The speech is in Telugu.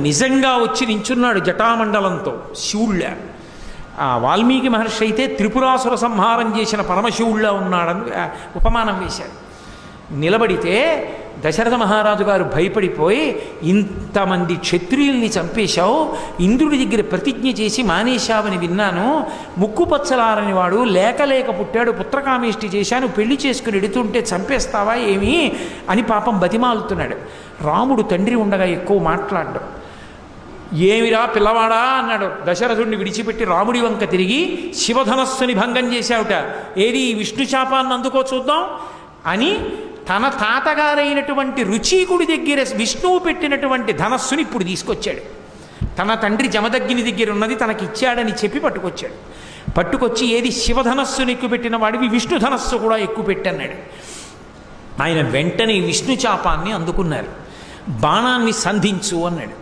నిజంగా వచ్చి నించున్నాడు జటామండలంతో శివుళ్ళ. వాల్మీకి మహర్షి అయితే త్రిపురాసుర సంహారం చేసిన పరమశివుళ్ళ ఉన్నాడని ఉపమానం వేశాడు. నిలబడితే దశరథ మహారాజు గారు భయపడిపోయి, ఇంతమంది క్షత్రియుల్ని చంపేశావు, ఇంద్రుడి దగ్గర ప్రతిజ్ఞ చేసి మానేశావని విన్నాను, ముక్కు పచ్చలారని వాడు లేక లేక పుట్టాడు, పుత్రకామేష్టి చేశాను, పెళ్లి చేసుకుని ఎడుతుంటే చంపేస్తావా ఏమి అని పాపం బతిమాలుతున్నాడు. రాముడు తండ్రి ఉండగా ఎక్కువ మాట్లాడడం. ఏమిరా పిల్లవాడా అన్నాడు. దశరథుడిని విడిచిపెట్టి రాముడి వంక తిరిగి, శివధనస్సుని భంగం చేశావుట, ఏది విష్ణు శాపాన్ని అందుకో చూద్దాం అని తన తాతగారైనటువంటి రుచీకుడి దగ్గర విష్ణువు పెట్టినటువంటి ధనస్సుని ఇప్పుడు తీసుకొచ్చాడు. తన తండ్రి జమదగ్ని దగ్గర ఉన్నది తనకి ఇచ్చాడని చెప్పి పట్టుకొచ్చాడు. పట్టుకొచ్చి, ఏది శివధనస్సుని ఎక్కుపెట్టిన వాడివి విష్ణు ధనస్సు కూడా ఎక్కువ పెట్టన్నాడు. ఆయన వెంటనే విష్ణు చాపాన్ని అందుకున్నారు. బాణాన్ని సంధించు అన్నాడు.